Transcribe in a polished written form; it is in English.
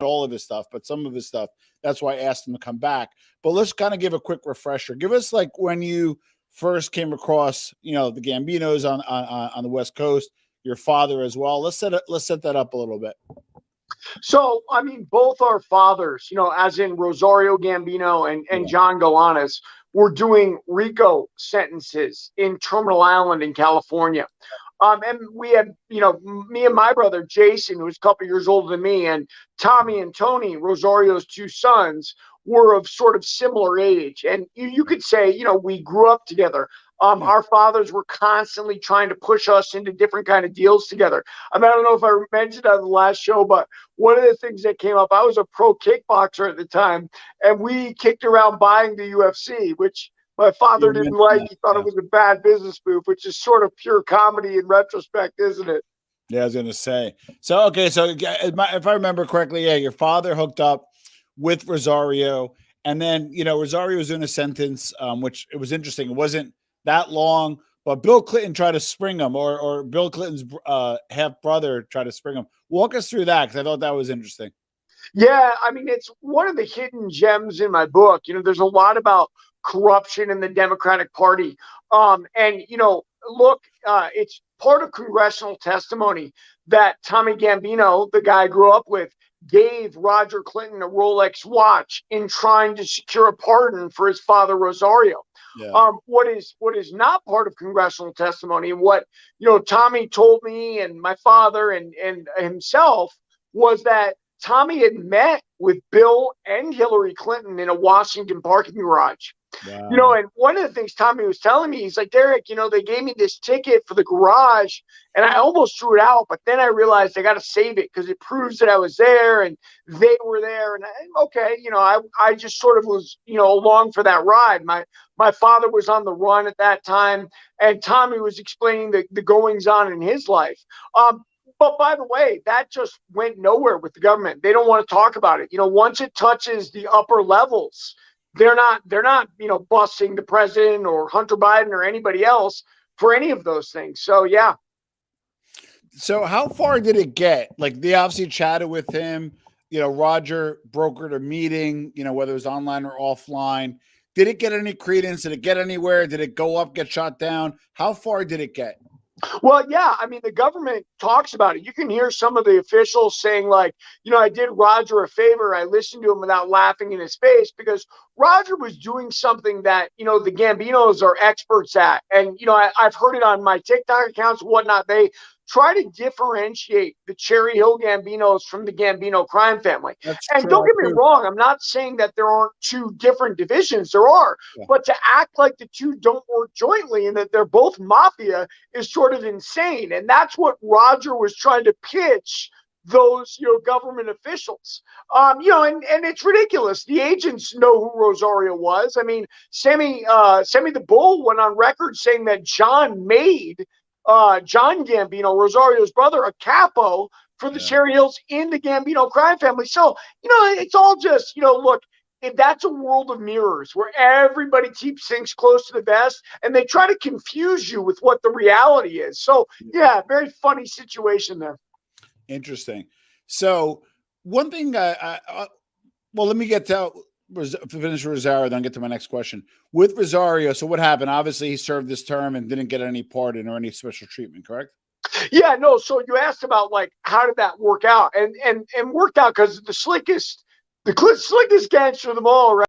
all of his stuff, but some of his stuff. That's why I asked him to come back. But let's kind of give a quick refresher. Give us like when you first came across, the Gambinos on the West Coast, your father as well. Let's set that up a little bit. So, I mean, both our fathers, as in Rosario Gambino and John Galanis, were doing RICO sentences in Terminal Island in California. And we had, me and my brother, Jason, who was a couple years older than me, and Tommy and Tony, Rosario's two sons, were of sort of similar age. And you could say, we grew up together. Our fathers were constantly trying to push us into different kind of deals together. I mean, I don't know if I mentioned on the last show, but one of the things that came up, I was a pro kickboxer at the time, and we kicked around buying the UFC, which my father didn't like. He thought it was a bad business move, which is sort of pure comedy in retrospect, isn't it? Yeah, I was going to say. So, okay, so if I remember correctly, your father hooked up with Rosario, and then, Rosario was in a sentence, which it was interesting. It wasn't that long, but Bill Clinton tried to spring him, or Bill Clinton's half brother tried to spring him. Walk us through that, because I thought that was interesting. Yeah, I mean, it's one of the hidden gems in my book. There's a lot about corruption in the Democratic Party. And, look, it's part of congressional testimony that Tommy Gambino, the guy I grew up with, gave Roger Clinton a Rolex watch in trying to secure a pardon for his father, Rosario. Yeah. What is not part of congressional testimony, and what, Tommy told me and my father and himself, was that Tommy had met with Bill and Hillary Clinton in a Washington parking garage. Wow. And one of the things Tommy was telling me, he's like, Derek, they gave me this ticket for the garage and I almost threw it out, but then I realized I got to save it because it proves that I was there and they were there. And I just sort of was, along for that ride. My father was on the run at that time, and Tommy was explaining the goings on in his life. But by the way, that just went nowhere with the government. They don't want to talk about it. Once it touches the upper levels, they're not, busting the president or Hunter Biden or anybody else for any of those things. So, yeah. So how far did it get? Like, they obviously chatted with him, Roger brokered a meeting, whether it was online or offline. Did it get any credence? Did it get anywhere? Did it go up, get shot down? How far did it get? Well, yeah, I mean, the government talks about it. You can hear some of the officials saying, like, I did Roger a favor. I listened to him without laughing in his face, because Roger was doing something that, the Gambinos are experts at. And, I've heard it on my TikTok accounts and whatnot. They try to differentiate the Cherry Hill Gambinos from the Gambino crime family. And don't get me wrong, I'm not saying that there aren't two different divisions. There are. Yeah. But to act like the two don't work jointly and that they're both mafia is sort of insane. And that's what Roger was trying to pitch those, government officials. And it's ridiculous. The agents know who Rosario was. I mean, Sammy the Bull went on record saying that John made John Gambino, Rosario's brother, a capo for the Cherry Hills in the Gambino crime family. So, it's all just, look, that's a world of mirrors where everybody keeps things close to the vest and they try to confuse you with what the reality is. So, yeah, very funny situation there. Interesting. So one thing, well, let me get to finish Rosario, then get to my next question. With Rosario, so what happened? Obviously, he served this term and didn't get any pardon or any special treatment, correct? Yeah, no. So you asked about, like, how did that work out? And worked out because the slickest gangster of them all, right?